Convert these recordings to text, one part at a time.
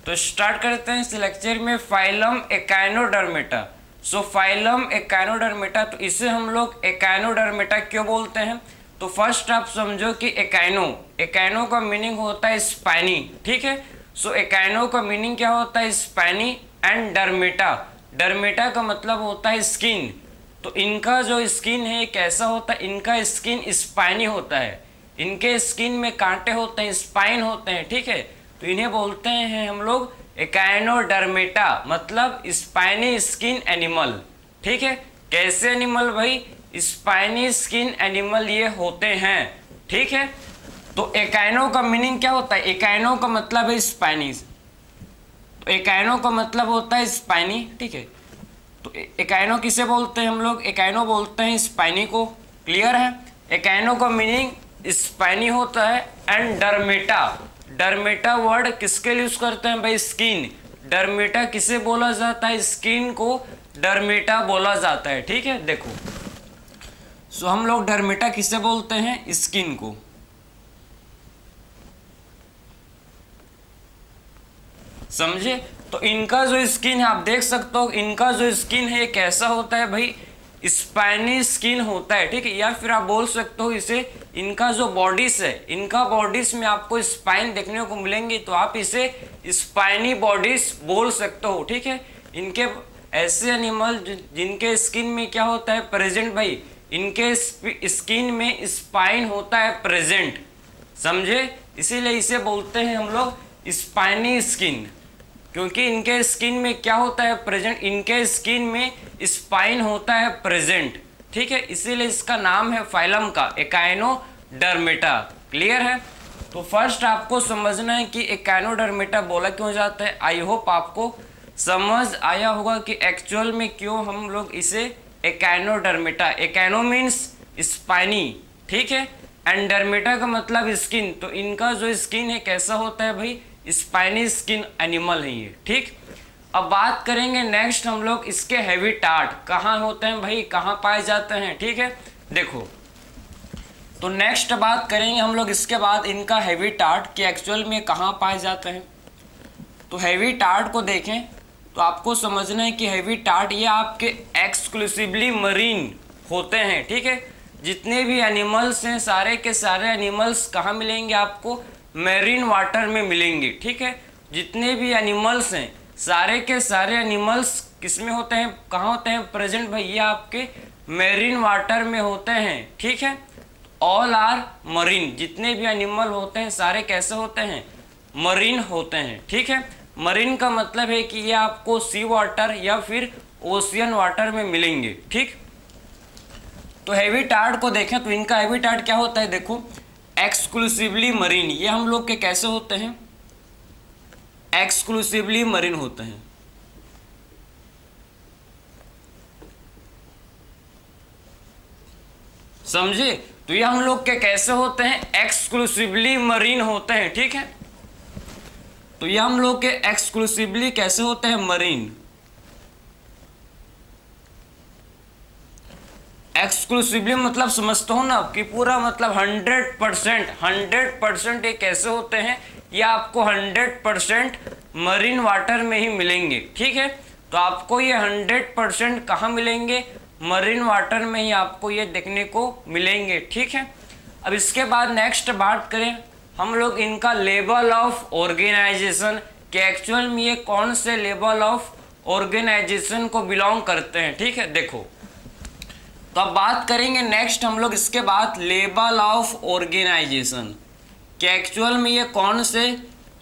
तो स्टार्ट करते हैं इस लेक्चर में फाइलम एकाइनोडर्मेटा। सो फाइलम एकाइनोडर्मेटा, तो इसे हम लोग एकाइनोडर्मेटा क्यों बोलते हैं? तो फर्स्ट आप समझो कि एकाइनो का मीनिंग होता है स्पाइनी, ठीक है। सो एकाइनो का मीनिंग क्या होता है? स्पाइनी। एंड डर्मेटा का मतलब होता है स्किन। तो इनका जो स्किन है कैसा होता है? इनका स्किन स्पाइनी होता है, इनके स्किन में कांटे होते हैं, स्पाइन होते हैं, ठीक है। तो इन्हें बोलते हैं हम लोग एकाइनोडर्मेटा, मतलब स्पाइनी स्किन एनिमल, ठीक है। कैसे एनिमल भाई? स्पाइनी स्किन एनिमल ये होते हैं, ठीक है। तो एकाइनो का मीनिंग क्या होता है? एकाइनो का मतलब है स्पाइनी, तो एकाइनो का मतलब होता है स्पाइनी, ठीक है। तो एकाइनो किसे बोलते हैं हम लोग? एकाइनो बोलते हैं स्पाइनी को, क्लियर है। एकाइनो का मीनिंग स्पाइनी होता है। एंड डर्मेटा वर्ड किसके लिए यूज करते हैं भाई? स्किन। डर्मेटा किसे बोला जाता है? स्किन को डर्मेटा बोला जाता है, ठीक है। देखो, सो हम लोग डर्मेटा किसे बोलते हैं? स्किन को। समझे? तो इनका जो स्किन है आप देख सकते हो, इनका जो स्किन है कैसा होता है भाई? स्पाइनी स्किन होता है, ठीक है। या फिर आप बोल सकते हो इसे, इनका जो बॉडीज है, इनका बॉडीज में आपको स्पाइन देखने को मिलेंगे, तो आप इसे स्पाइनी बॉडीज बोल सकते हो, ठीक है। इनके ऐसे एनिमल जिनके स्किन में क्या होता है? प्रेजेंट भाई, इनके स्किन में स्पाइन होता है प्रेजेंट, समझे? इसीलिए इसे बोलते हैं हम लोग स्पाइनी स्किन, क्योंकि इनके स्किन में क्या होता है? प्रेजेंट। इनके स्किन में स्पाइन होता है प्रेजेंट, ठीक है। इसीलिए इसका नाम है फाइलम का एकाइनोडर्मेटा, क्लियर है। तो फर्स्ट आपको समझना है कि एकाइनोडर्मेटा बोला क्यों जाता है। आई होप आपको समझ आया होगा कि एक्चुअल में क्यों हम लोग इसे एकाइनोडर्मेटा, एकाइनो मीन्स स्पाइनी, ठीक है, एंड डर्मेटा का मतलब स्किन। तो इनका जो स्किन है कैसा होता है भाई? स्पाइनी स्किन एनिमल है ये, ठीक। अब बात करेंगे नेक्स्ट हम लोग इसके हैबिटाट कहाँ होते हैं भाई, कहाँ पाए जाते हैं, ठीक है। देखो, तो नेक्स्ट बात करेंगे हम लोग इसके बाद इनका हैबिटाट कि एक्चुअल में कहाँ पाए जाते हैं। तो हैबिटाट को देखें तो आपको समझना है कि हैबिटाट ये आपके एक्सक्लूसिवली मरीन होते हैं, ठीक है। जितने भी एनिमल्स हैं सारे के सारे एनिमल्स कहाँ मिलेंगे आपको? मैरीन वाटर में मिलेंगे, ठीक है। जितने भी एनिमल्स हैं सारे के सारे एनिमल्स किस में होते हैं? कहाँ होते हैं प्रेजेंट भाई? ये आपके मैरीन वाटर में होते हैं, ठीक है। ऑल आर मरीन, जितने भी एनिमल होते हैं सारे कैसे होते हैं? मरीन होते हैं, ठीक है। मरीन का मतलब है कि ये आपको सी वाटर या फिर ओशियन वाटर में मिलेंगे, ठीक। तो हैबिटाट को देखें तो इनका हैबिटाट क्या होता है? देखो, एक्सक्लूसिवली मरीन, ये हम लोग के कैसे होते हैं? एक्सक्लूसिवली मरीन होते हैं, समझे? तो ये हम लोग के कैसे होते हैं? एक्सक्लूसिवली मरीन होते हैं, ठीक है। तो ये हम लोग के एक्सक्लूसिवली कैसे होते हैं? मरीन। एक्सक्लूसिवली मतलब समझते हो ना कि पूरा मतलब 100% ये कैसे होते हैं? ये आपको 100% मरीन वाटर में ही मिलेंगे, ठीक है। तो आपको ये 100% कहाँ मिलेंगे? मरीन वाटर में ही आपको ये देखने को मिलेंगे, ठीक है। अब इसके बाद नेक्स्ट बात करें हम लोग इनका लेवल ऑफ ऑर्गेनाइजेशन के एक्चुअल में ये कौन से लेवल ऑफ ऑर्गेनाइजेशन को बिलोंग करते हैं, ठीक है। देखो, तो अब बात करेंगे नेक्स्ट हम लोग इसके बाद लेवल ऑफ ऑर्गेनाइजेशन कि एक्चुअल में ये कौन से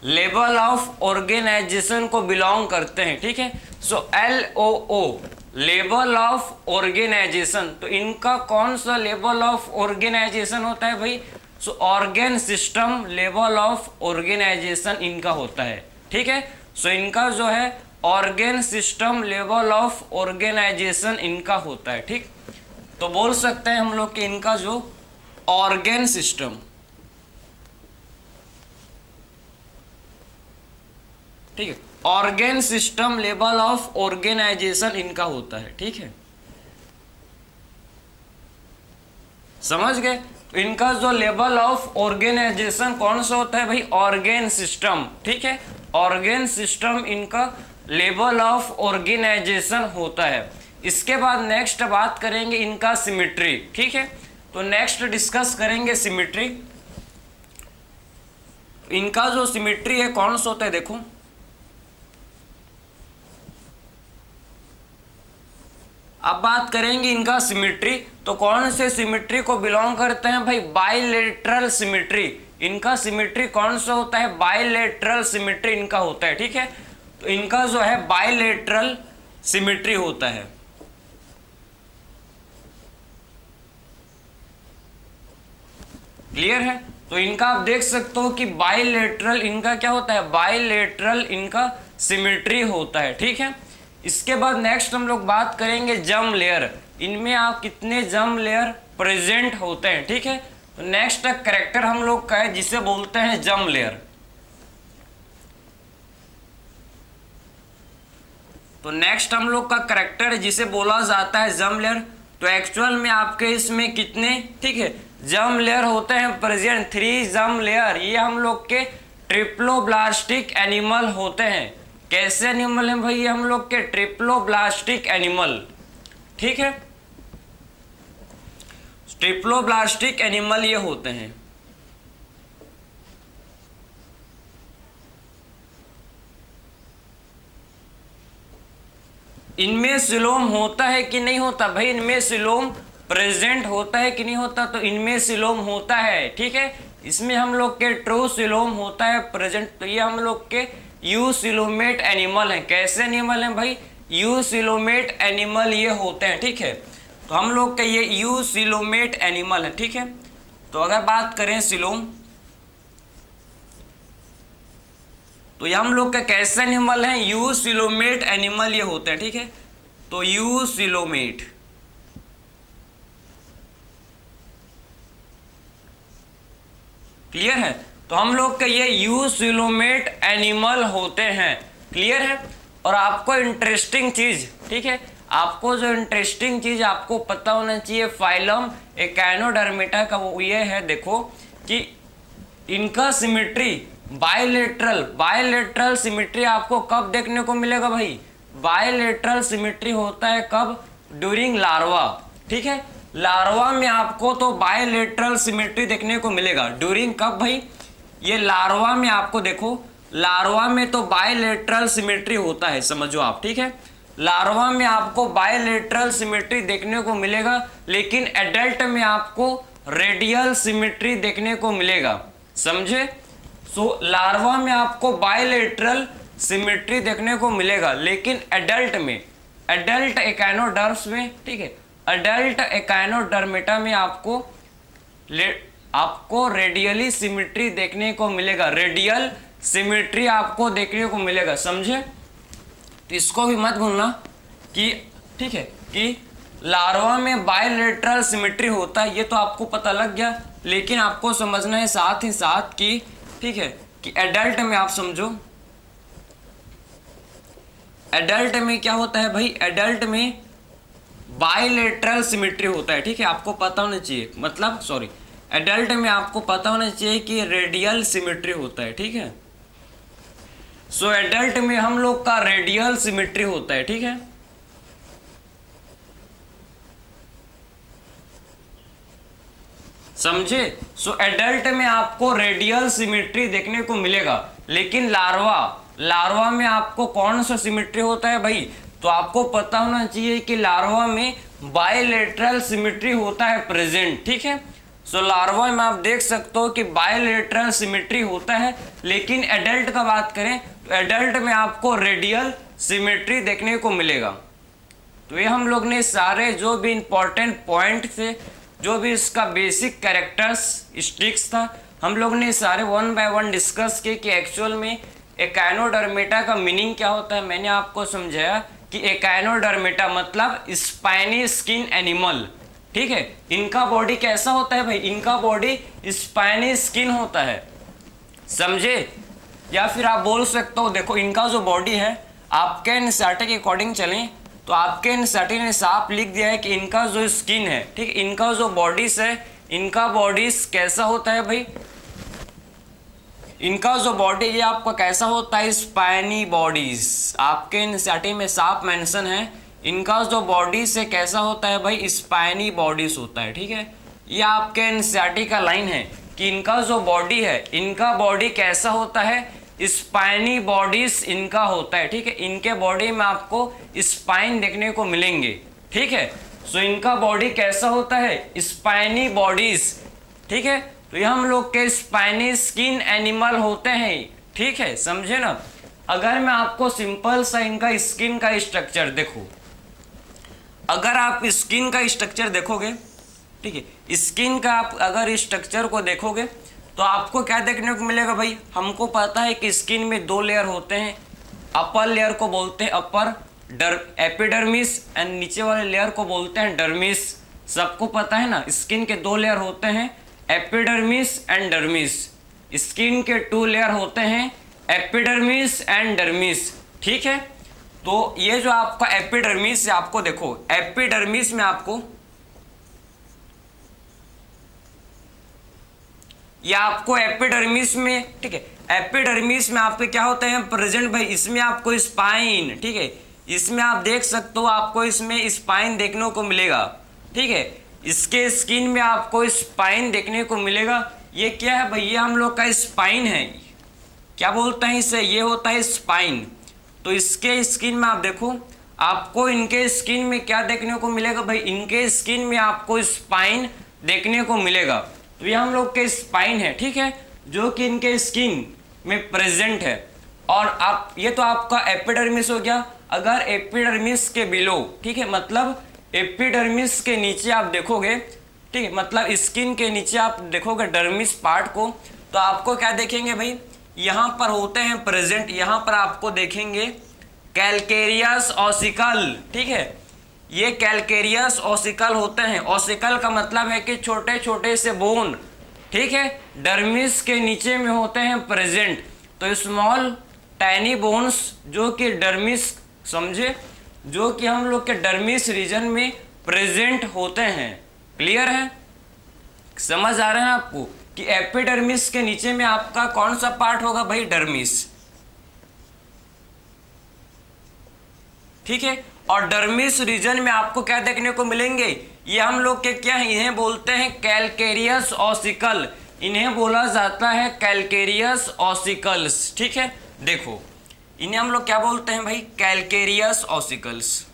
लेवल ऑफ ऑर्गेनाइजेशन को बिलोंग करते हैं, ठीक है। सो LOO, लेवल ऑफ ऑर्गेनाइजेशन, तो इनका कौन सा लेवल ऑफ ऑर्गेनाइजेशन होता है भाई? So organ system level of organisation इनका होता है, ठीक है। सो इनका जो है organ system level of organisation इनका होता है, ठीक। तो बोल सकते हैं हम लोग कि इनका जो ऑर्गेन सिस्टम, ठीक है, organ system level of organisation इनका होता है, ठीक है। समझ गए? तो इनका जो लेवल ऑफ ऑर्गेनाइजेशन कौन सा होता है भाई? ऑर्गेन सिस्टम, ठीक है। ऑर्गेन सिस्टम इनका लेवल ऑफ ऑर्गेनाइजेशन होता है। इसके बाद नेक्स्ट बात करेंगे इनका सिमेट्री, ठीक है। तो नेक्स्ट डिस्कस करेंगे सिमेट्री। इनका जो सिमेट्री है कौन सा होता है, देखो अब बात करेंगे इनका सिमेट्री। तो कौन से सिमेट्री को बिलोंग करते हैं भाई, बाइलेटरल सिमेट्री। इनका सिमेट्री कौन सा होता है, बाइलेटरल सिमेट्री इनका होता है, ठीक है। तो इनका जो है बाइलेटरल सिमेट्री होता है। क्लियर है। तो इनका आप देख सकते हो कि बाइलेटरल इनका क्या होता है, बाइलेटरल इनका सिमेट्री होता है, ठीक है। इसके बाद नेक्स्ट हम लोग बात करेंगे जम लेयर। इनमें आप कितने जम लेयर प्रेजेंट होते हैं, ठीक है। तो नेक्स्ट कैरेक्टर हम लोग का है जिसे बोलते हैं जम लेयर। तो नेक्स्ट हम लोग का कैरेक्टर है जिसे बोला जाता है जम लेयर। तो एक्चुअल में आपके इसमें कितने, ठीक है, जम लेयर होते हैं प्रेजेंट, 3 जम लेयर। ये हम लोग के ट्रिप्लोब्लास्टिक एनिमल होते हैं। कैसे एनिमल हैं भाई, ये हम लोग के ट्रिप्लोब्लास्टिक एनिमल, ठीक है। ट्रिप्लोब्लास्टिक एनिमल ये होते हैं। इनमें सिलोम होता है कि नहीं होता भाई, इनमें सिलोम प्रेजेंट होता है कि नहीं होता, तो इनमें सिलोम होता है, ठीक है। इसमें हम लोग के ट्रू सिलोम होता है प्रेजेंट। तो ये हम लोग के यूसिलोमेट एनिमल हैं। कैसे एनिमल हैं भाई, यूसिलोमेट एनिमल ये होते हैं, ठीक है। तो हम लोग के ये यूसिलोमेट एनिमल है, ठीक है। तो अगर बात करें सिलोम, तो ये हम लोग के कैसे एनिमल हैं, यूसिलोमेट एनिमल ये होते हैं, ठीक है। तो यूसिलोमेट, क्लियर है। तो हम लोग के ये यूसिलोमेट एनिमल होते हैं, क्लियर है। और आपको इंटरेस्टिंग चीज, ठीक है, आपको जो इंटरेस्टिंग चीज आपको पता होना चाहिए फाइलम एकाइनोडर्मेटा का, वो ये है देखो कि इनका सिमेट्री बाइलेटरल सिमेट्री आपको कब देखने को मिलेगा भाई, बाइलेटरल सिमेट्री होता है कब, ड्यूरिंग लार्वा, ठीक है। लार्वा में आपको तो बाइलेटरल सिमेट्री देखने को मिलेगा। ड्यूरिंग कब भाई, ये लार्वा में आपको देखो, लार्वा में तो बाइलेटरल सिमेट्री होता है, समझो आप, ठीक है। लार्वा में आपको बाइलेटरल सिमेट्री देखने को मिलेगा, लेकिन एडल्ट में आपको रेडियल सिमेट्री देखने को मिलेगा, समझे। सो लार्वा में आपको बाइलेटरल सिमेट्री देखने को मिलेगा, लेकिन एडल्ट में, एडल्ट एकाइनोडर्म्स में, ठीक है, एडल्ट एकाइनोडर्मेटा में आपको रेडियली सिमेट्री देखने को मिलेगा, रेडियल सिमेट्री आपको देखने को मिलेगा, समझे। तो इसको भी मत भूलना कि, ठीक है, कि लार्वा में बाइलेटरल सिमेट्री होता है, ये तो आपको पता लग गया। लेकिन आपको समझना है साथ ही साथ कि, ठीक है, कि एडल्ट में आप समझो, एडल्ट में क्या होता है भाई, एडल्ट में बाइलेटरल सिमेट्री होता है, ठीक है। आपको पता होना चाहिए, मतलब सॉरी, एडल्ट में आपको पता होना चाहिए कि रेडियल सिमेट्री होता है, ठीक है। सो एडल्ट में हम लोग का रेडियल सिमेट्री होता है, ठीक है। समझे। सो एडल्ट में आपको रेडियल सिमेट्री देखने को मिलेगा, लेकिन लार्वा में आपको कौन सा सिमेट्री होता है भाई, तो आपको पता होना चाहिए कि लार्वा में बाइलेटरल सिमेट्री होता है प्रेजेंट, ठीक है। सो लार्वा में आप देख सकते हो कि बाइलेटरल सिमेट्री होता है, लेकिन एडल्ट का बात करें तो एडल्ट में आपको रेडियल सिमेट्री देखने को मिलेगा। तो ये हम लोग ने सारे जो भी इंपॉर्टेंट पॉइंट थे, जो भी इसका बेसिक कैरेक्टर्स स्टिक्स था, हम लोग ने सारे 1 बाय 1 डिस्कस किए कि एक्चुअल में एकाइनोडर्मेटा का मीनिंग क्या होता है। मैंने आपको समझाया कि एकाइनोडर्मेटा मतलब स्पाइनी स्किन एनिमल, ठीक है। इनका बॉडी कैसा होता है भाई, इनका बॉडी स्पाइनी स्किन होता है, समझे। या फिर आप बोल सकते हो, देखो इनका जो बॉडी है, आपके एनसीईआरटी के अकॉर्डिंग चलें तो आपके एनसीईआरटी ने साफ लिख दिया है कि इनका जो स्किन है, ठीक, इनका जो बॉडीज है, इनका बॉडीज कैसा होता है भाई, इनका जो बॉडी ये आपका कैसा होता है, स्पाइनी बॉडीज। आपके एनसीईआरटी में साफ मेंशन है, इनका जो बॉडी से कैसा होता है भाई, स्पाइनी बॉडीज होता है। ठीक है, ये आपके एनसीईआरटी का लाइन है कि इनका जो बॉडी है, इनका बॉडी कैसा होता है, स्पाइनी बॉडीज इनका होता है। ठीक है, इनके बॉडी में आपको स्पाइन देखने को मिलेंगे। ठीक है, सो इनका बॉडी कैसा होता है, स्पाइनी बॉडीज। ठीक है, तो ये हम लोग के स्पाइनी स्किन एनिमल होते हैं। ठीक है, समझे ना। अगर मैं आपको सिंपल सा इनका स्किन का स्ट्रक्चर देखो, अगर आप स्किन का स्ट्रक्चर देखोगे, ठीक है, स्किन का आप अगर स्ट्रक्चर को देखोगे तो आपको क्या देखने को मिलेगा भाई, हमको पता है कि स्किन में 2 लेयर होते हैं। अपर लेयर को बोलते हैं अपर एपिडर्मिस एंड नीचे वाले लेयर को बोलते हैं डर्मिस। सबको पता है ना, स्किन के 2 लेयर होते हैं, एपिडर्मिस एंड डर्मिस। स्किन के 2 लेयर होते हैं, एपिडर्मिस एंड डर्मिस। ठीक है, तो ये जो आपका एपिडर्मिस है, आपको देखो एपिडर्मिस में आपको या आपको एपिडर्मिस में, ठीक है, एपिडर्मिस में आपके क्या होते हैं प्रेजेंट भाई, इसमें आपको स्पाइन, ठीक है, इसमें आप देख सकते हो, आपको इसमें स्पाइन देखने को मिलेगा। ठीक है, इसके स्किन में आपको स्पाइन देखने को मिलेगा। ये क्या है भाई, ये हम लोग का स्पाइन है। क्या बोलते हैं इसे, ये होता है स्पाइन। तो इसके स्किन में आप देखो, आपको इनके स्किन में क्या देखने को मिलेगा भाई, इनके स्किन में आपको स्पाइन देखने को मिलेगा। तो ये हम लोग के स्पाइन है। ठीक है, जो कि इनके स्किन में प्रेजेंट है। और आप, ये तो आपका एपिडर्मिस हो गया। अगर एपिडर्मिस के बिलो, ठीक है, मतलब एपिडर्मिस के नीचे आप देखोगे, ठीक है, मतलब स्किन के नीचे आप देखोगे डर्मिस पार्ट को, तो आपको क्या देखेंगे भाई, यहाँ पर होते हैं प्रेजेंट, यहाँ पर आपको देखेंगे कैलकेरियस ऑसिकल। ठीक है, ये कैलकेरियस ऑसिकल होते हैं। ऑसिकल का मतलब है कि छोटे छोटे से बोन, ठीक है, डर्मिस के नीचे में होते हैं प्रेजेंट। तो स्मॉल टाइनी बोन्स जो कि डर्मिस, समझे, जो कि हम लोग के डर्मिस रीजन में प्रेजेंट होते हैं। क्लियर है, समझ आ रहा है आपको कि एपिडर्मिस के नीचे में आपका कौन सा पार्ट होगा भाई, डर्मिस। ठीक है, और डर्मिस रीजन में आपको क्या देखने को मिलेंगे, ये हम लोग के क्या है, इन्हें बोलते हैं कैलकेरियस ऑसिकल। इन्हें बोला जाता है कैलकेरियस ऑसिकल्स। ठीक है, देखो इन्हें हम लोग क्या बोलते हैं भाई, कैलकेरियस ऑसिकल्स।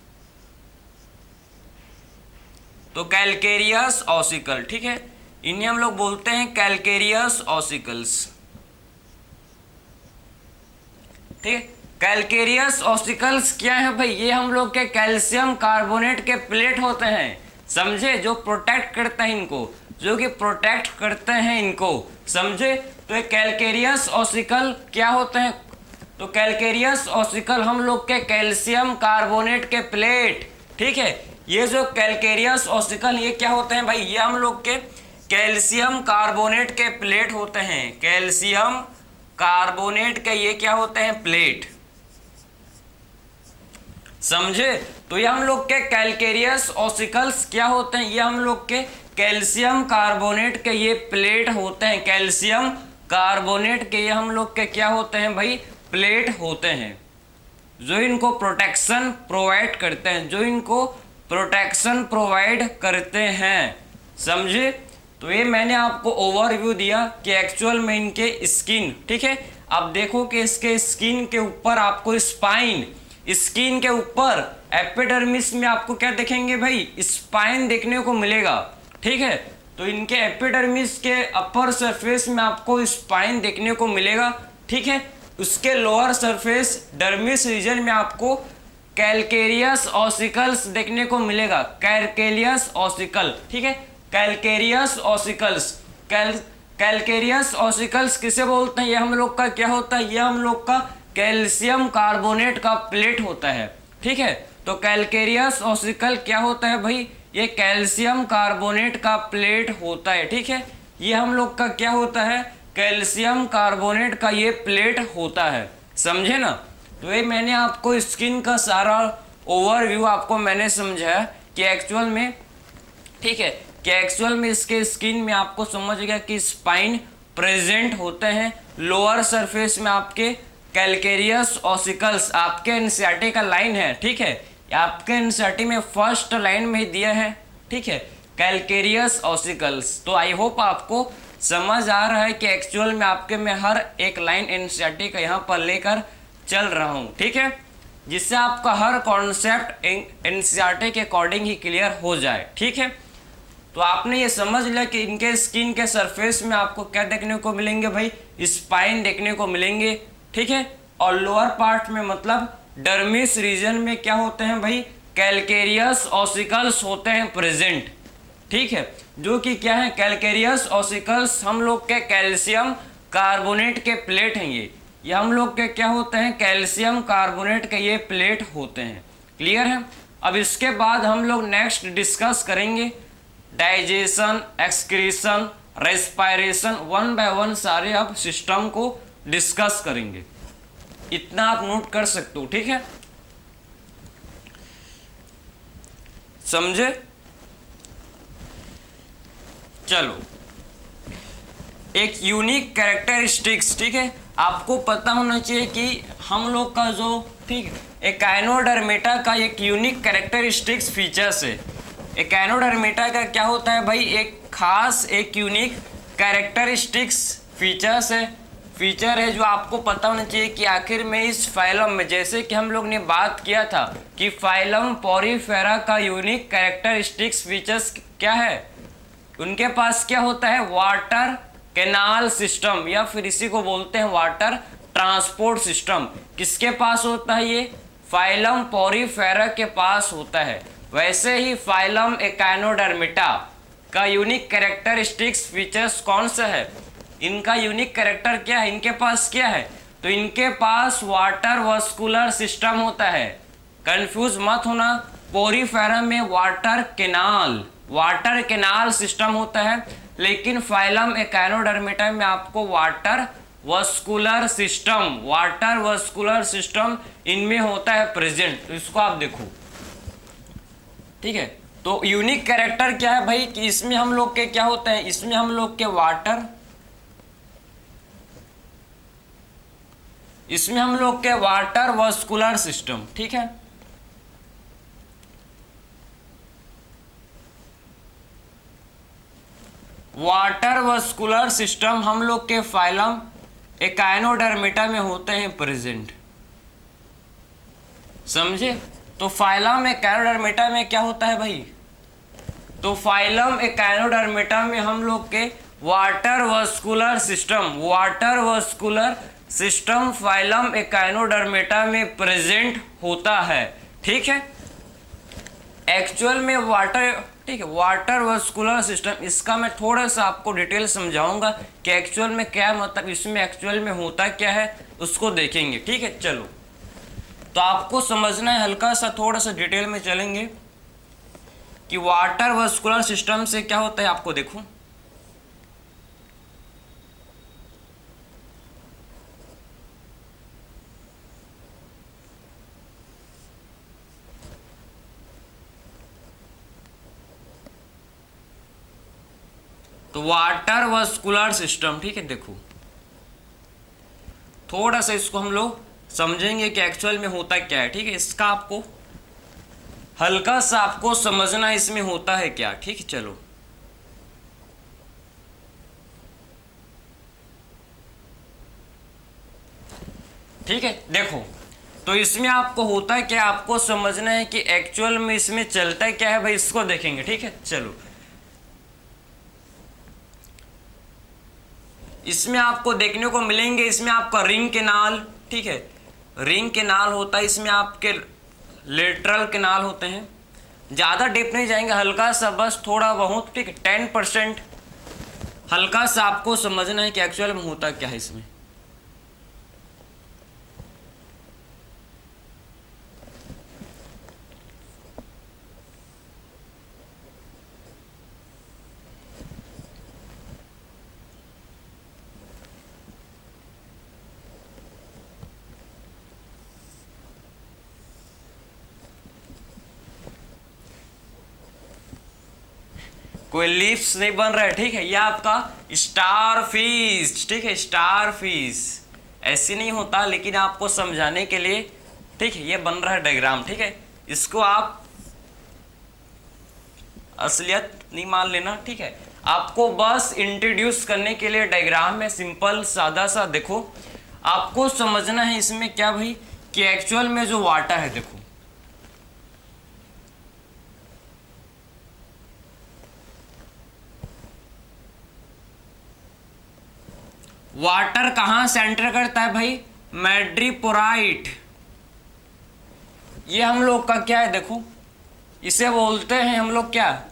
तो कैलकेरियस ऑसिकल, ठीक है, इन्हें हम लोग बोलते हैं कैलकेरियस ऑसिकल्स। ठीक है, कैलकेरियस ऑसिकल्स क्या है भाई, ये हम लोग के कैल्शियम कार्बोनेट के प्लेट होते हैं। समझे, जो प्रोटेक्ट करते हैं इनको, जो कि प्रोटेक्ट करते हैं इनको, समझे। तो ये कैलकेरियस ऑसिकल क्या होते हैं, तो कैलकेरियस ऑसिकल हम लोग के कैल्शियम कार्बोनेट के प्लेट। ठीक है, ये जो कैलकेरियस ऑसिकल ये क्या होते हैं भाई, ये हम लोग के कैल्शियम कार्बोनेट के प्लेट होते हैं। कैल्शियम कार्बोनेट के ये क्या होते हैं, प्लेट। समझे, तो ये हम लोग के कैलकेरियस ऑसिकल्स क्या होते हैं, ये हम लोग के कैल्शियम कार्बोनेट के ये प्लेट होते हैं। कैल्शियम कार्बोनेट के ये हम लोग के क्या होते हैं भाई, प्लेट होते हैं, जो इनको प्रोटेक्शन प्रोवाइड करते हैं, जो इनको प्रोटेक्शन प्रोवाइड करते हैं। समझे, तो ये मैंने आपको ओवरव्यू दिया कि एक्चुअल में इनके स्किन, ठीक है, आप देखो कि इसके स्किन के ऊपर आपको स्पाइन, स्किन के ऊपर एपिडर्मिस में आपको क्या देखेंगे भाई, स्पाइन देखने को मिलेगा। ठीक है, तो इनके एपिडर्मिस के अपर सरफेस में आपको स्पाइन देखने को मिलेगा। ठीक है, उसके लोअर सरफेस डर्मिस रीजन में आपको कैलकेरियस ऑसिकल्स देखने को मिलेगा। कैलकेरियस ऑसिकल, ठीक है, कैलकेरियस ऑसिकल्स। कैलकेरियस ऑसिकल्स किसे बोलते हैं, ये हम लोग का क्या होता है, ये हम लोग का कैल्शियम कार्बोनेट का प्लेट होता है। ठीक है, तो कैलकेरियस ऑसिकल क्या होता है भाई, ये कैल्शियम कार्बोनेट का प्लेट होता है। ठीक है, ये हम लोग का क्या होता है, कैल्शियम कार्बोनेट का ये प्लेट होता है। समझे ना, तो ये मैंने आपको स्किन का सारा ओवरव्यू आपको मैंने समझाया कि एक्चुअल में, ठीक है, कि एक्चुअल में इसके स्किन में आपको समझ गया कि स्पाइन प्रेजेंट होते हैं। लोअर सरफेस में आपके कैलकेरियस ऑसिकल्स आपके एनसीईआरटी का लाइन है, ठीक है, आपके एनसीईआरटी में फर्स्ट लाइन में दिया है, ठीक है, कैलकेरियस ऑसिकल्स। तो आई होप आपको समझ आ रहा है कि एक्चुअल में आपके मैं हर एक लाइन एनसीईआरटी का यहाँ पर लेकर चल रहा हूँ, ठीक है, जिससे आपका हर कॉन्सेप्ट एनसीईआरटी के अकॉर्डिंग ही क्लियर हो जाए, ठीक है। तो आपने ये समझ लिया कि इनके स्किन के सरफेस में आपको क्या देखने को मिलेंगे भाई, स्पाइन देखने को मिलेंगे, ठीक है, और लोअर पार्ट में मतलब डर्मिस रीजन में क्या होते हैं भाई, कैलकेरियस ऑसिकल्स होते हैं प्रेजेंट, ठीक है, जो कि क्या है, कैलकेरियस ऑसिकल्स हम लोग के कैल्शियम कार्बोनेट के प्लेट हैं, ये हम लोग के क्या होते हैं, कैल्शियम कार्बोनेट के ये प्लेट होते हैं, क्लियर है। अब इसके बाद हम लोग नेक्स्ट डिस्कस करेंगे digestion, excretion, respiration, one by one सारे अब सिस्टम को डिस्कस करेंगे, इतना आप नोट कर सकते हो, ठीक है, समझे। चलो, एक यूनिक कैरेक्टरिस्टिक्स, ठीक है, आपको पता होना चाहिए कि हम लोग का जो, ठीक, एकाइनोडर्मेटा का एक यूनिक कैरेक्टरिस्टिक्स फीचर्स है। एकाइनोडर्मेटा का क्या होता है भाई, एक खास एक यूनिक कैरेक्टरिस्टिक्स फीचर्स है, फीचर है जो आपको पता होना चाहिए कि आखिर में इस फाइलम में, जैसे कि हम लोग ने बात किया था कि फाइलम पॉरीफेरा का यूनिक कैरेक्टरिस्टिक्स फीचर्स क्या है, उनके पास क्या होता है, वाटर कैनाल सिस्टम, या फिर इसी को बोलते हैं वाटर ट्रांसपोर्ट सिस्टम। किसके पास होता है ये, फाइलम पॉरीफेरा के पास होता है। वैसे ही फाइलम एकाइनोडर्मेटा का यूनिक कैरेक्टरिस्टिक्स फीचर्स कौन सा है, इनका यूनिक कैरेक्टर क्या है, इनके पास क्या है, तो इनके पास वाटर वस्कुलर सिस्टम होता है। कंफ्यूज मत होना, पोरीफेरा में वाटर कैनाल सिस्टम होता है, लेकिन फाइलम एकाइनोडर्मेटा में आपको वाटर वस्कुलर सिस्टम इनमें होता है प्रेजेंट। तो इसको आप देखो, ठीक है। तो यूनिक कैरेक्टर क्या है भाई, कि इसमें हम लोग के क्या होता है, इसमें हम लोग के वाटर वस्कुलर सिस्टम, ठीक है, वाटर वस्कुलर सिस्टम हम लोग के फाइलम एकाइनोडर्मेटा में होते हैं प्रेजेंट, समझे। तो फाइलम एकाइनोडर्मेटा में क्या होता है भाई, तो फाइलम एकाइनोडर्मेटा में हम लोग के water vascular system phylum echinodermata में प्रेजेंट होता है, ठीक है। एक्चुअल में वाटर वस्कुलर सिस्टम, इसका मैं थोड़ा सा आपको डिटेल समझाऊंगा कि एक्चुअल में क्या मतलब, इसमें एक्चुअल में होता क्या है उसको देखेंगे, ठीक है। चलो, तो आपको समझना है, हल्का सा थोड़ा सा डिटेल में चलेंगे कि वाटर वस्कुलर सिस्टम से क्या होता है, आपको देखो, तो वाटर वस्कुलर सिस्टम, ठीक है, देखो थोड़ा सा इसको हम लोग समझेंगे कि एक्चुअल में होता क्या है, ठीक है। इसका आपको हल्का सा आपको समझना है इसमें होता है क्या, ठीक है। चलो, ठीक है, देखो, तो इसमें आपको होता है क्या, आपको समझना है कि एक्चुअल में इसमें चलता क्या है भाई, इसको देखेंगे, ठीक है। चलो, इसमें आपको देखने को मिलेंगे, इसमें आपका रिंग कैनाल, ठीक है, रिंग कैनाल होता है, इसमें आपके लेटरल कैनाल होते हैं। ज़्यादा डीप नहीं जाएंगे, हल्का सा बस थोड़ा बहुत, ठीक है, 10% हल्का सा आपको समझना है कि एक्चुअल में होता क्या है इसमें। कोई लिप्स नहीं बन रहा है, ठीक है। ये आपका स्टार फिश, ठीक है, स्टार फिश ऐसे नहीं होता, लेकिन आपको समझाने के लिए, ठीक है, ये बन रहा है डायग्राम, ठीक है। इसको आप असलियत नहीं मान लेना, ठीक है। आपको बस इंट्रोड्यूस करने के लिए डायग्राम में सिंपल सादा सा, देखो आपको समझना है इसमें क्या भाई, कि एक्चुअल में जो वाटर है, देखो वाटर कहां से एंटर करता है भाई, मैड्रीपोराइट। ये हम लोग का क्या है, देखो इसे बोलते हैं हम लोग क्या,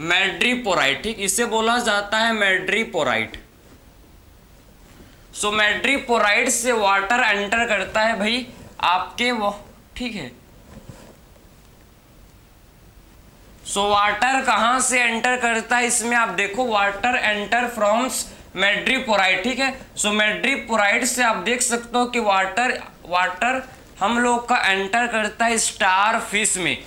मैड्रीपोराइट, ठीक, इसे बोला जाता है मैड्रीपोराइट। सो मैड्रीपोराइट से वाटर एंटर करता है भाई आपके वो, ठीक है। सो वाटर कहां से एंटर करता है, इसमें आप देखो वाटर एंटर फ्रॉम्स मैड्रीपोराइट, ठीक है। सो मैड्रीपोराइट से आप देख सकते हो कि वाटर हम लोग का एंटर करता है स्टार फिश में।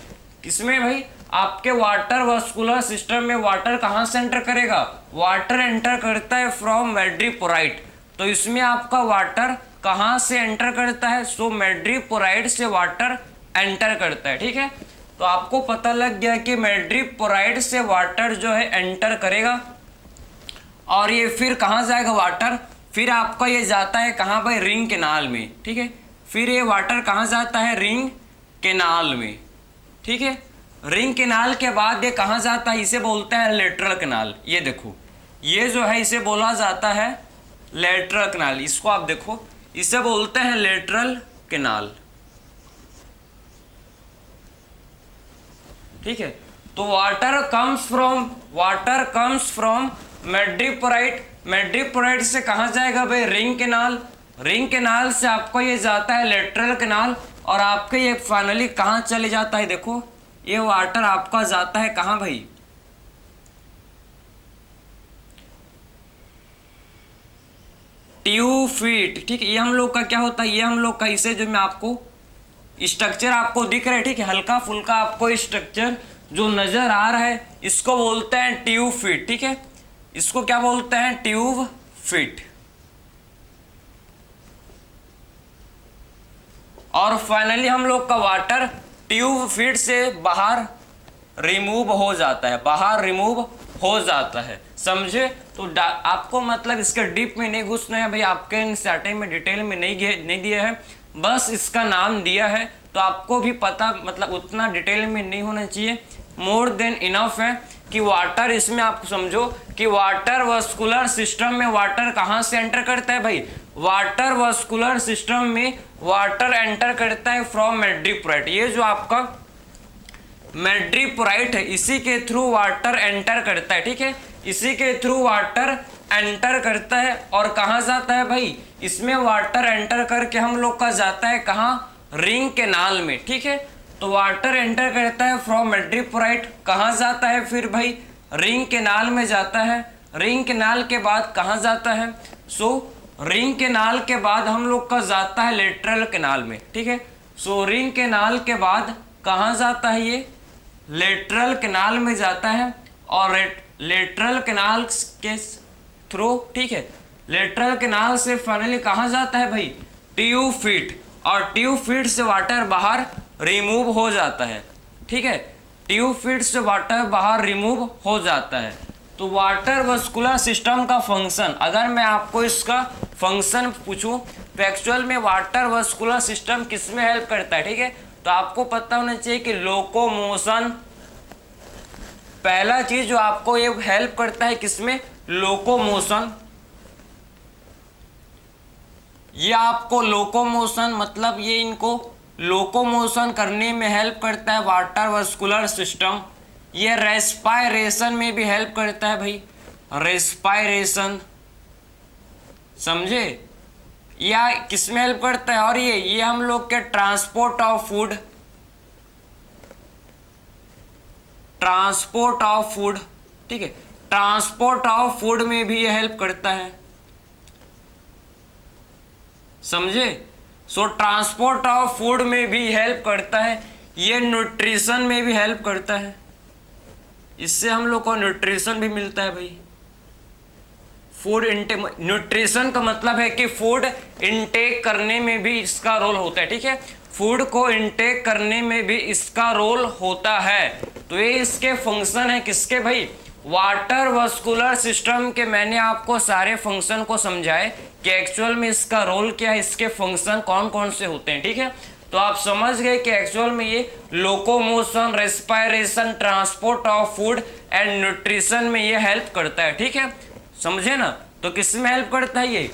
किसमें भाई, आपके वाटर वास्कुलर सिस्टम में वाटर कहां से एंटर करेगा, वाटर एंटर करता है फ्रॉम मैड्रीपोराइट। तो इसमें आपका वाटर कहां से एंटर करता है, सो मैड्रीपोराइट से वाटर एंटर करता है, ठीक है। तो आपको पता लग गया कि मैड्रीपोराइट से वाटर जो है एंटर करेगा, और ये फिर कहाँ जाएगा वाटर, फिर आपका ये जाता है कहाँ भाई, रिंग कैनाल में, ठीक है। फिर ये वाटर कहाँ जाता है, रिंग कैनाल में, ठीक है। रिंग कैनाल के बाद ये कहाँ जाता है, इसे बोलते हैं लेटरल कैनाल। ये देखो ये जो है इसे बोला जाता है लेटरल कैनाल, इसको आप देखो इसे बोलते हैं लेटरल कैनाल, ठीक है। तो वाटर कम्स फ्रॉम मैड्रीपोराइट से कहाँ जाएगा भाई, रिंग कैनाल से आपको ये जाता है लेटरल कैनाल, और आपके ये फाइनली कहाँ चले जाता है, देखो ये वाटर आपका जाता है कहाँ भाई, ट्यूब फीट, ठीक है। ये हम लोग का क्या होता है, ये हम लोग का, इसे जो मैं आपको स्ट्रक्चर आपको दिख रहा है, ठीक है, हल्का फुल्का आपको स्ट्रक्चर जो नजर आ रहा है, इसको बोलते हैं ट्यूब फीट, ठीक है। इसको क्या बोलते हैं, ट्यूब फीट। और फाइनली हम लोग का वाटर ट्यूब फीट से बाहर रिमूव हो जाता है, समझे। तो आपको मतलब इसके डीप में नहीं घुसना है भाई, आपके एनसीईआरटी में डिटेल में नहीं दिया है, बस इसका नाम दिया है। तो आपको भी पता मतलब उतना डिटेल में नहीं होना चाहिए, मोर देन इनफ है कि वाटर, इसमें आप समझो कि वाटर वास्कुलर सिस्टम में वाटर कहाँ से एंटर करता है भाई, वाटर वास्कुलर सिस्टम में वाटर एंटर करता है फ्रॉम मैड्रीपोराइट। ये जो आपका मैड्रीपोराइट है इसी के थ्रू वाटर एंटर करता है, ठीक है, इसी के थ्रू वाटर एंटर करता है। और कहाँ जाता है भाई, इसमें वाटर एंटर करके हम लोग का जाता है कहाँ, रिंग कैनाल में, ठीक है। तो वाटर एंटर करता है फ्रॉम मैड्रीपोराइट, कहाँ जाता है फिर भाई, रिंग कैनाल में जाता है। रिंग कैनाल के बाद कहाँ जाता है, सो रिंग कैनाल के बाद हम लोग का जाता है लेटरल कैनाल में, ठीक है। सो रिंग कैनाल के बाद कहाँ जाता है, ये लेटरल कैनाल में जाता है, और लेटरल कैनाल के थ्रू, ठीक है, लेटरल कैनाल से फाइनली कहाँ जाता है भाई, ट्यूब फीट, और ट्यूब फीट से वाटर बाहर रिमूव हो जाता है, ठीक है। ट्यूब फीट से वाटर बाहर रिमूव हो जाता है। तो वाटर वास्कुलर सिस्टम का फंक्शन, अगर मैं आपको इसका फंक्शन पूछूं तो एक्चुअल में वाटर वास्कुलर सिस्टम किस में हेल्प करता है, ठीक है। तो आपको पता होना चाहिए कि लोकोमोशन, पहला चीज जो आपको ये हेल्प करता है किसमें, लोकोमोशन। ये आपको लोकोमोशन मतलब ये इनको लोकोमोशन करने में हेल्प करता है वाटर वास्कुलर सिस्टम। ये रेस्पायरेशन में भी हेल्प करता है भाई, रेस्पायरेशन, समझे, या किसमें हेल्प करता है, और ये हम लोग के ट्रांसपोर्ट ऑफ फूड, ठीक है, ट्रांसपोर्ट ऑफ फूड में भी ये हेल्प करता है, समझे। सो ट्रांसपोर्ट ऑफ फूड में भी हेल्प करता है, ये न्यूट्रिशन में भी हेल्प करता है, इससे हम लोग को न्यूट्रिशन भी मिलता है भाई। फूड इनटेक, न्यूट्रिशन का मतलब है कि फूड इनटेक करने में भी इसका रोल होता है, ठीक है, फूड को इनटेक करने में भी इसका रोल होता है। तो ये इसके फंक्शन है, किसके भाई, वाटर वस्कुलर सिस्टम के। मैंने आपको सारे फंक्शन को समझाए कि एक्चुअल में इसका रोल क्या है, इसके फंक्शन कौन कौन से होते हैं, ठीक है। तो आप समझ गए कि एक्चुअल में ये locomotion, respiration, transport of food and nutrition में ये हेल्प करता है, ठीक है, समझे ना। तो किस में हेल्प करता है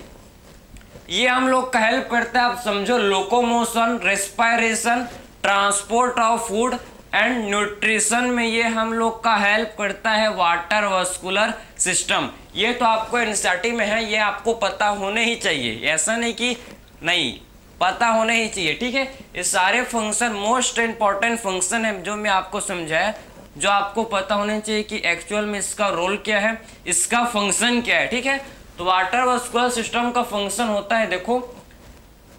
ये हम लोग का हेल्प करता है, आप समझो, locomotion, respiration, transport of food and nutrition में ये हम लोग का हेल्प करता है वाटर वस्कुलर सिस्टम। ये तो आपको एनसीईआरटी में है, ये आपको पता होने ही चाहिए, ऐसा नहीं कि नहीं पता होने ही चाहिए, ठीक है। ये सारे फंक्शन मोस्ट इंपॉर्टेंट फंक्शन है जो मैं आपको समझाया, जो आपको पता होने चाहिए कि एक्चुअल में इसका रोल क्या है, इसका फंक्शन क्या है, ठीक है। तो वाटर वस्कुलर सिस्टम का फंक्शन होता है, देखो,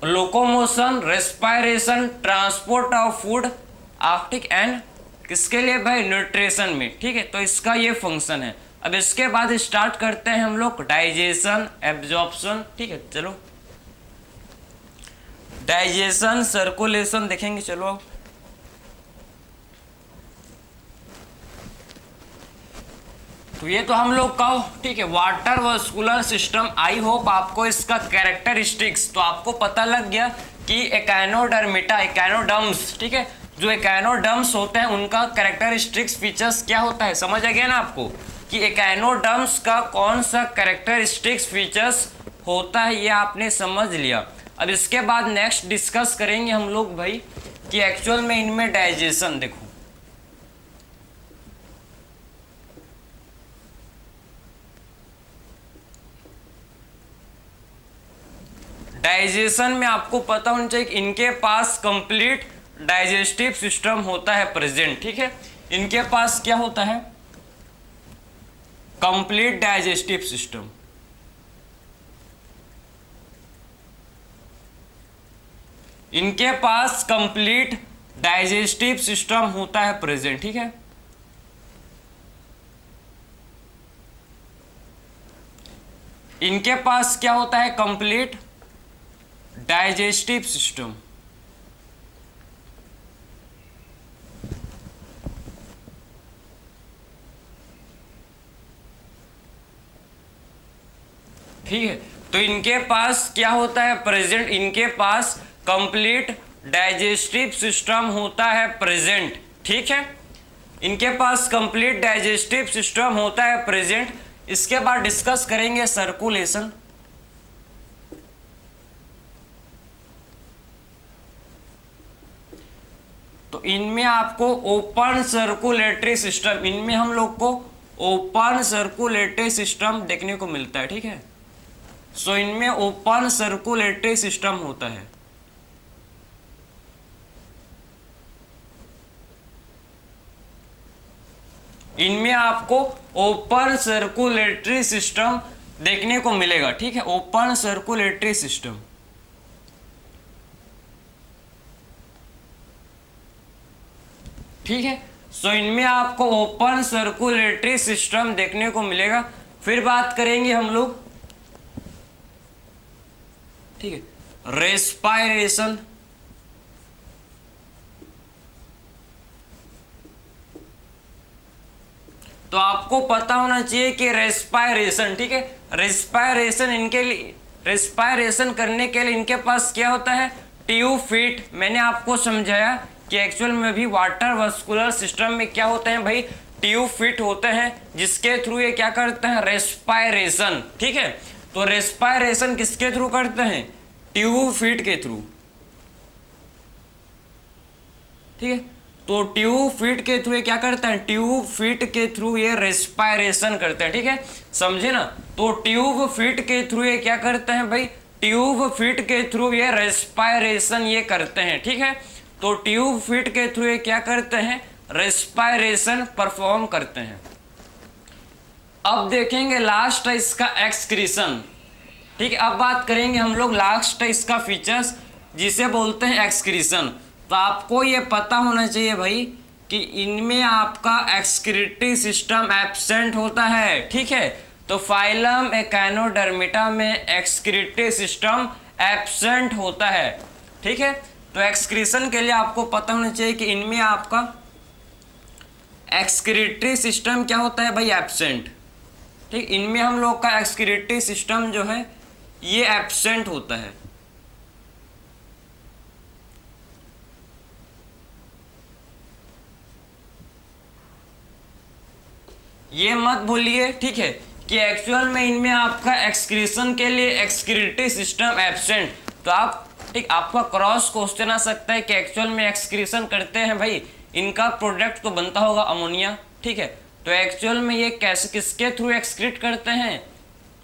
locomotion, respiration, transport of food, ठीक, एंड किसके लिए भाई, न्यूट्रिशन में, ठीक है। तो इसका ये फंक्शन है। अब इसके बाद स्टार्ट करते हैं हम लोग डाइजेशन, एब्जॉर्प्शन, ठीक है। चलो डाइजेशन, सर्कुलेशन देखेंगे, चलो। तो ये तो हम लोग का, ठीक है, water vascular system. I hope आपको इसका कैरेक्टरिस्टिक्स तो आपको पता लग गया कि एकाइनोडर्मिटा, एकाइनोडर्म्स, ठीक है, जो एकाइनोडर्म्स होते हैं उनका कैरेक्टरिस्टिक्स फीचर्स क्या होता है, समझ आ गया ना आपको कि एकाइनोडर्म्स का कौन सा कैरेक्टरिस्टिक्स फीचर्स होता है, ये आपने समझ लिया। अब इसके बाद नेक्स्ट डिस्कस करेंगे हम लोग भाई कि एक्चुअल में इनमें डाइजेशन, देखो डाइजेशन में आपको पता होना चाहिए कि इनके पास कंप्लीट डाइजेस्टिव सिस्टम होता है प्रेजेंट, ठीक है। इनके पास क्या होता है, कंप्लीट डाइजेस्टिव सिस्टम। इनके पास कंप्लीट डाइजेस्टिव सिस्टम होता है प्रेजेंट, ठीक है। इनके पास क्या होता है, कंप्लीट डाइजेस्टिव सिस्टम। ठीक है, तो इनके पास क्या होता है प्रेजेंट, इनके पास कंप्लीट डाइजेस्टिव सिस्टम होता है प्रेजेंट, ठीक है। इनके पास कंप्लीट डाइजेस्टिव सिस्टम होता है प्रेजेंट। इसके बाद डिस्कस करेंगे सर्कुलेशन। तो इनमें आपको ओपन सर्कुलेटरी सिस्टम, इनमें हम लोग को ओपन सर्कुलेटरी सिस्टम देखने को मिलता है, ठीक है। सो इनमें ओपन सर्कुलेटरी सिस्टम होता है। इनमें आपको ओपन सर्कुलेटरी सिस्टम देखने को मिलेगा, ठीक है, ओपन सर्कुलेटरी सिस्टम। ठीक है, सो इनमें आपको ओपन सर्कुलेटरी सिस्टम देखने को मिलेगा। फिर बात करेंगे हम लोग, ठीक है, रेस्पायरेशन। तो आपको पता होना चाहिए कि रेस्पायरेशन, ठीक है, रेस्पायरेशन इनके लिए, रेस्पायरेशन करने के लिए इनके पास क्या होता है, ट्यूब फीट। मैंने आपको समझाया कि एक्चुअल में भी वाटर वस्कुलर सिस्टम में क्या होते हैं भाई, ट्यूब फीट होते हैं, जिसके थ्रू ये क्या करते हैं, रेस्पायरेशन, ठीक है। तो रेस्पायरेशन किसके थ्रू करते हैं, ट्यूब फीट के थ्रू, ठीक है। तो ट्यूब फीट के थ्रू ये क्या करते हैं, ट्यूब फीट के थ्रू ये रेस्पायरेशन करते हैं, ठीक है, समझे ना। तो ट्यूब फीट के थ्रू ये क्या करते हैं भाई, ट्यूब फीट के थ्रू ये रेस्पायरेशन ये करते हैं, ठीक है। तो ट्यूब फीट के थ्रू ये क्या करते हैं, रेस्पायरेशन परफॉर्म करते हैं। अब देखेंगे लास्ट है इसका एक्सक्रीशन, ठीक है। अब बात करेंगे हम लोग लास्ट है इसका फीचर्स जिसे बोलते हैं एक्सक्रीशन। तो आपको ये पता होना चाहिए भाई कि इनमें आपका एक्सक्रीटरी सिस्टम एब्सेंट होता है, ठीक है। तो फाइलम एकाइनोडर्मिटा में एक्सक्रीटरी सिस्टम एब्सेंट होता है, ठीक है। तो एक्सक्रीशन के लिए आपको पता होना चाहिए कि इनमें आपका एक्सक्रीटरी सिस्टम क्या होता है भाई, एब्सेंट, ठीक। इनमें हम लोग का एक्सक्रीटरी सिस्टम जो है ये एब्सेंट होता है। ये मत भूलिए, ठीक है, कि एक्चुअल में इनमें आपका एक्सक्रीशन के लिए एक्सक्रीटरी सिस्टम एब्सेंट। तो आप, ठीक, आपका क्रॉस क्वेश्चन आ सकता है कि एक्चुअल में एक्सक्रीशन करते हैं भाई, इनका प्रोडक्ट तो बनता होगा अमोनिया, ठीक है। तो एक्चुअल में ये कैसे, किसके थ्रू एक्सक्रीट करते हैं,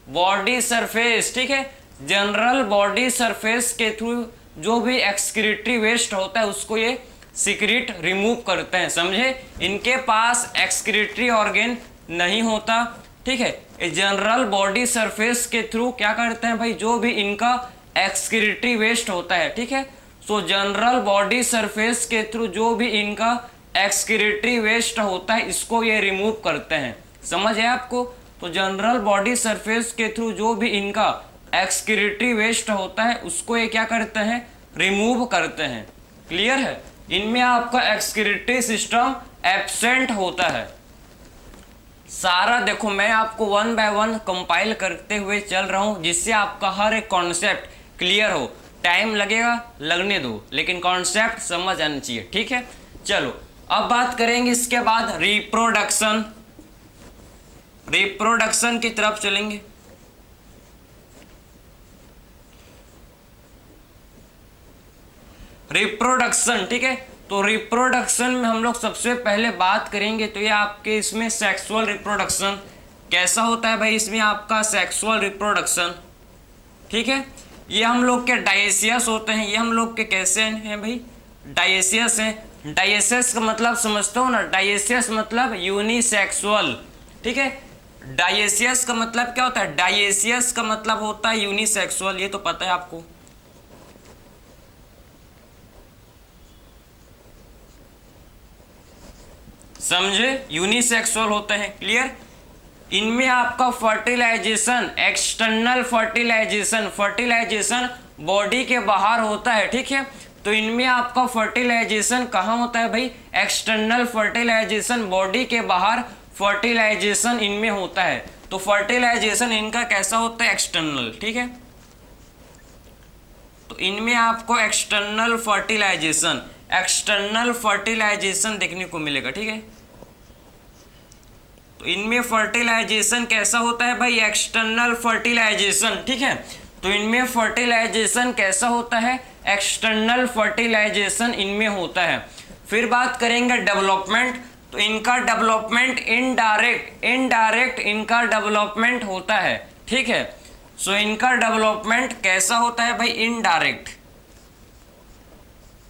बॉडी सरफेस, ठीक है, जनरल बॉडी सरफेस के थ्रू जो भी एक्सक्रीटरी वेस्ट होता है उसको ये सीक्रेट रिमूव करते हैं, समझे। इनके पास एक्सक्रीटरी ऑर्गेन नहीं होता, ठीक है। जनरल बॉडी सरफेस के थ्रू क्या करते हैं भाई, जो भी इनका एक्सक्रीटरी वेस्ट होता है, ठीक है। सो जनरल बॉडी सरफेस के थ्रू जो भी इनका एक्सक्रीटरी वेस्ट होता है इसको ये रिमूव करते हैं, समझ है आपको। तो जनरल बॉडी सरफेस के थ्रू जो भी इनका एक्सक्रीटरी वेस्ट होता है उसको ये क्या करते हैं, रिमूव करते हैं, क्लियर है। इनमें आपका एक्सक्रीटरी सिस्टम एब्सेंट होता है। सारा देखो मैं आपको 1 बाय 1 कंपाइल करते हुए चल रहा हूं जिससे आपका हर एक कॉन्सेप्ट क्लियर हो। टाइम लगेगा, लगने दो, लेकिन कॉन्सेप्ट समझ आना चाहिए, ठीक है। चलो अब बात करेंगे इसके बाद रिप्रोडक्शन। रिप्रोडक्शन की तरफ चलेंगे। रिप्रोडक्शन, ठीक है। तो रिप्रोडक्शन में हम लोग सबसे पहले बात करेंगे तो ये आपके इसमें सेक्सुअल रिप्रोडक्शन कैसा होता है भाई, इसमें आपका सेक्सुअल रिप्रोडक्शन, ठीक है। ये हम लोग के डायसियस होते हैं, ये हम लोग के कैसे हैं भाई, डायसियस हैं। डायसियस का मतलब समझते हो ना, डायसियस मतलब यूनिसेक्सुअल, ठीक है। डायसियस का मतलब क्या होता है, डायसियस का मतलब होता है यूनिसेक्सुअल, ये तो पता है आपको। समझे, यूनिसेक्सुअल होते हैं, क्लियर। इनमें आपका fertilisation, external fertilisation, fertilisation body के बाहर होता है, ठीक है। तो इनमें आपका फर्टिलाइजेशन कहाँ होता है भाई, एक्सटर्नल फर्टिलाइजेशन बॉडी के बाहर फर्टिलाइजेशन इनमें होता है। तो फर्टिलाइजेशन इनका कैसा होता है, एक्सटर्नल, ठीक है। तो इनमें आपको एक्सटर्नल फर्टिलाइजेशन, एक्सटर्नल फर्टिलाइजेशन देखने को मिलेगा, ठीक है। तो इनमें फर्टिलाइजेशन कैसा होता है भाई, एक्सटर्नल फर्टिलाइजेशन, ठीक है। तो इनमें फर्टिलाइजेशन कैसा होता है, एक्सटर्नल फर्टिलाइजेशन इनमें होता है। फिर बात करेंगे डेवलपमेंट। तो इनका डेवलपमेंट इनडायरेक्ट, इनडायरेक्ट इनका डेवलपमेंट होता है, ठीक है। सो इनका डेवलपमेंट कैसा होता है भाई, इनडायरेक्ट,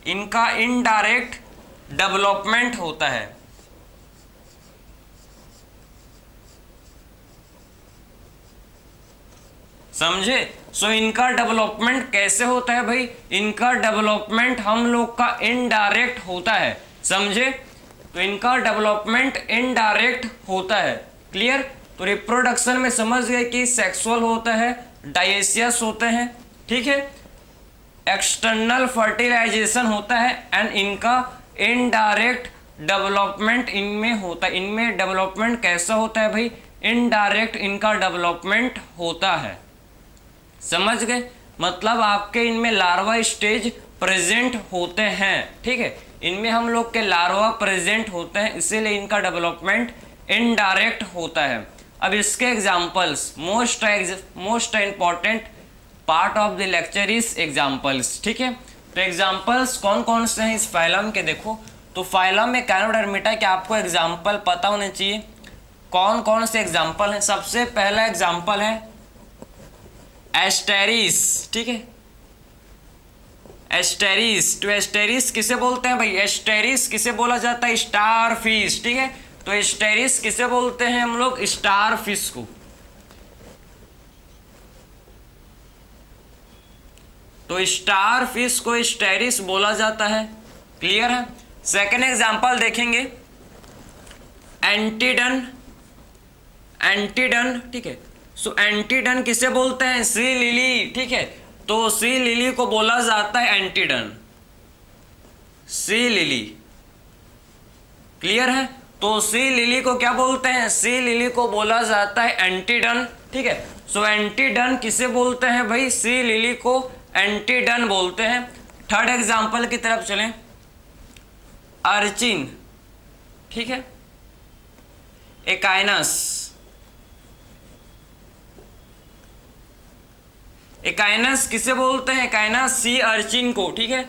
इनका इनडायरेक्ट डेवलपमेंट होता है। समझे। सो इनका डेवलपमेंट कैसे होता है भाई, इनका डेवलपमेंट हम लोग का इनडायरेक्ट होता है, समझे। तो इनका डेवलपमेंट इनडायरेक्ट होता है, क्लियर। तो रिप्रोडक्शन में समझ गए कि सेक्सुअल होता है, डायसियस होते हैं, ठीक है, एक्सटर्नल फर्टिलाइजेशन होता है एंड इनका इनडायरेक्ट डेवलपमेंट इनमें होता है। इनमें डेवलपमेंट कैसा होता है भाई, इनडायरेक्ट इनका डेवलपमेंट होता है, समझ गए। मतलब आपके इनमें लार्वा स्टेज प्रेजेंट होते हैं, ठीक है। इनमें हम लोग के लार्वा प्रेजेंट होते हैं, इसीलिए इनका डेवलपमेंट इनडायरेक्ट होता है। अब इसके examples, most important part of the lecture is examples, ठीक है। तो एग्जांपल्स कौन कौन से हैं इस फाइलम के, देखो। तो फाइलम में एकाइनोडर्मिटा के आपको एग्जांपल पता होने चाहिए। कौन कौन से एग्जांपल हैं, सबसे पहला एग्जांपल है एस्टेरिस, ठीक है। एस्टेरिस, तो एस्टेरिस किसे बोलते हैं भाई, एस्टेरिस किसे बोला जाता है, स्टार फिश, ठीक है। तो एस्टेरिस किसे बोलते हैं हम लोग, स्टार फिश को। तो स्टार फिश को स्टेरिस बोला जाता है। क्लियर है। सेकेंड एग्जाम्पल देखेंगे, एंटीडन। एंटीडन, ठीक है। सो एंटीडन किसे बोलते हैं? सी लिली, ठीक है। तो सी लिली को बोला जाता है एंटीडन, सी लिली। क्लियर है। तो सी लिली को क्या बोलते हैं? सी लिली को बोला जाता है एंटीडन, ठीक है। सो एंटीडन किसे बोलते हैं भाई? सी लिली को एंटीडन बोलते हैं। थर्ड एग्जाम्पल की तरफ चलें, अर्चिन, ठीक है। एकाइनस, एकाइनस किसे बोलते हैं? एकाइनस सी अर्चिन को, ठीक है।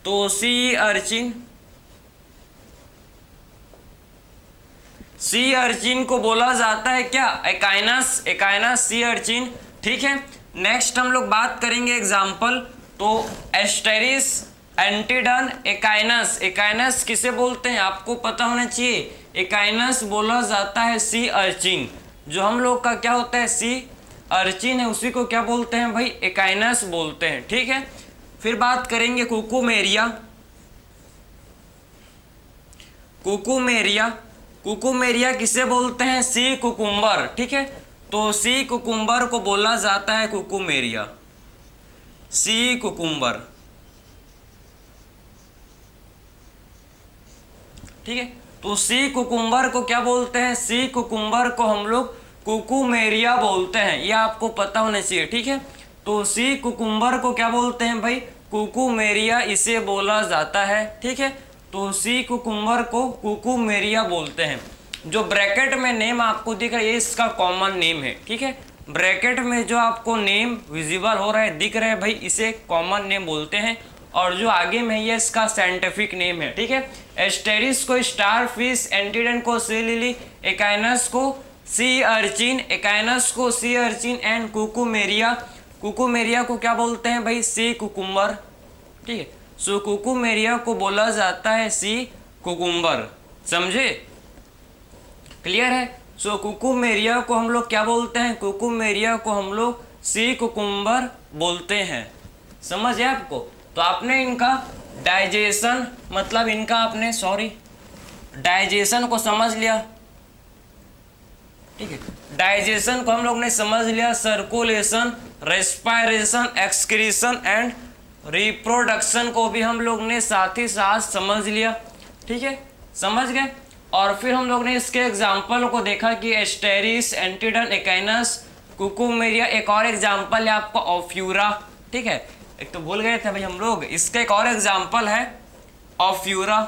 तो सी अर्चिन, सी अर्चिन को बोला जाता है क्या? एकाइनस, एकाइनस सी अर्चिन, ठीक है। नेक्स्ट हम लोग बात करेंगे एग्जाम्पल, तो एस्टेरिस, एंटीडन, एकाइनस। एकाइनस किसे बोलते हैं? आपको पता होना चाहिए। एकाइनस बोला जाता है सी अर्चिन। जो हम लोग का क्या होता है? सी अर्चिन है, उसी को क्या बोलते हैं भाई? एकाइनस बोलते हैं, ठीक है। फिर बात करेंगे कुकुमेरिया। कुकुमेरिया, कुकुमेरिया किसे बोलते हैं? सी कुकुम्बर, ठीक है। तो सी कुकुम्बर को बोला जाता है कुकुमेरिया, सी कुकुम्बर, ठीक है। तो सी कुकुम्बर को क्या बोलते हैं? सी कुकुम्बर को हम लोग कुकुमेरिया बोलते हैं, ये आपको पता होना चाहिए, ठीक है। तो सी कुकुम्बर को क्या बोलते हैं भाई? कुकुमेरिया इसे बोला जाता है, ठीक है। तो सी कुकुम्बर को कुकुमेरिया बोलते हैं। जो ब्रैकेट में नेम आपको दिख रहा है ये इसका कॉमन नेम है, ठीक है। ब्रैकेट में जो आपको नेम विजिबल हो रहा है, दिख रहा है भाई, इसे कॉमन नेम बोलते हैं। और जो आगे में ये इसका साइंटिफिक नेम है, ठीक है। एस्टेरिस को स्टार फिश, एंटीडन को सी लिली, एकाइनस को सी अर्चिन, एकाइनस को sea urchin and Cucumaria, Cucumaria को क्या बोलते हैं भाई? सी कुकुम्बर, ठीक है। सो कुकुमेरिया को बोला जाता है सी कुकुम्बर, समझे? क्लियर है। सो कुकुमेरिया को हम लोग क्या बोलते हैं? कुकुमेरिया को हम लोग सी कुकुम्बर बोलते हैं, समझ है आपको? तो आपने इनका डाइजेशन, मतलब इनका आपने डाइजेशन को समझ लिया, ठीक है। डाइजेशन को हम लोग ने समझ लिया, circulation, respiration, excretion and reproduction को भी हम लोग ने साथ ही साथ समझ लिया, ठीक है, समझ गए। और फिर हम लोग ने इसके एग्जाम्पल को देखा कि एस्टेरिस, एंटीडन, एकाइनस, कुकुमेरिया। एक और एग्जाम्पल है आपका ऑफ्यूरा, ठीक है। एक तो भूल गए थे भाई हम लोग, इसका एक और एग्जाम्पल है ऑफ्यूरा।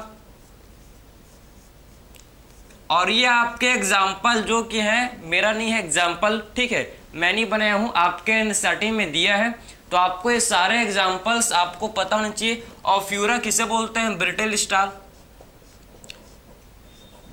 और ये आपके एग्जाम्पल जो कि है, मेरा नहीं है एग्जाम्पल, ठीक है, मैं नहीं बनाया हूँ, आपके एनसीईआरटी में दिया है। तो आपको ये सारे एग्जाम्पल्स आपको पता होना चाहिए। ऑफ्यूरा किसे बोलते हैं? ब्रिटल स्टार,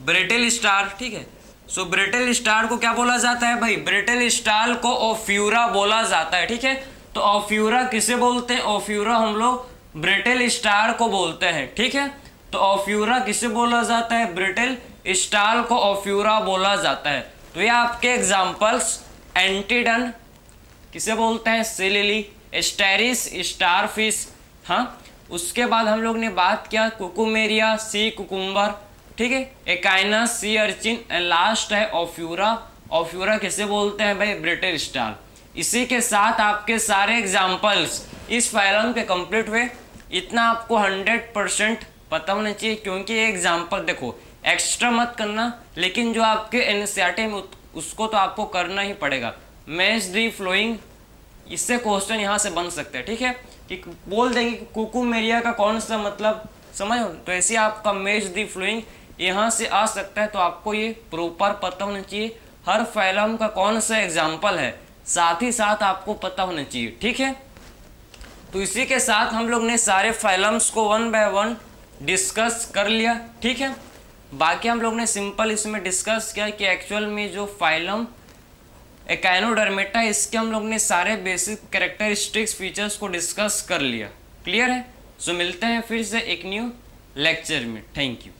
ब्रिटल स्टार, ठीक है। सो ब्रिटल स्टार को क्या बोला जाता है भाई? ब्रिटल स्टार को ऑफ्यूरा बोला जाता है, ठीक है। तो ऑफ्यूरा किसे बोलते हैं? ऑफ्यूरा हम लोग ब्रिटल स्टार को बोलते हैं, ठीक है। तो ऑफ्यूरा किसे बोला जाता है? ब्रिटल स्टार को ऑफ्यूरा बोला जाता है। तो ये आपके एग्जाम्पल्स, एंटीडन किसे बोलते हैं? सी लिली, एस्टेरिस स्टारफिश, हाँ। उसके बाद हम लोग ने बात किया कुकुमेरिया, सी कुकुम्बर, ठीक है, echinus, sea urchin and last है ऑफ्यूरा। ऑफ्यूरा किसे बोलते हैं भाई? Brittle star. इसी के साथ आपके सारे एग्जाम्पल्स इस फाइलम के कंप्लीट हुए। इतना आपको 100% पता होना चाहिए, क्योंकि ये एग्जाम्पल देखो एक्स्ट्रा मत करना, लेकिन जो आपके एनसीईआरटी में उसको तो आपको करना ही पड़ेगा। मैच दी फ्लोइंग, इससे क्वेश्चन यहाँ से बन सकते हैं, ठीक है, कि बोल देंगे कुकुमेरिया का कौन सा मतलब समझ, तो ऐसे आपका मैच दी फ्लोइंग यहाँ से आ सकता है। तो आपको ये प्रॉपर पता होना चाहिए हर फाइलम का कौन सा एग्जाम्पल है, साथ ही साथ आपको पता होना चाहिए, ठीक है। तो इसी के साथ हम लोग ने सारे फाइलम्स को 1 बाय 1 डिस्कस कर लिया, ठीक है। बाकी हम लोग ने सिंपल इसमें डिस्कस किया कि एक्चुअल में जो फाइलम एकाइनोडर्मेटा, इसके हम लोग ने सारे बेसिक कैरेक्टरिस्टिक्स फीचर्स को डिस्कस कर लिया। क्लियर है। सो मिलते हैं फिर से एक न्यू लेक्चर में। Thank you.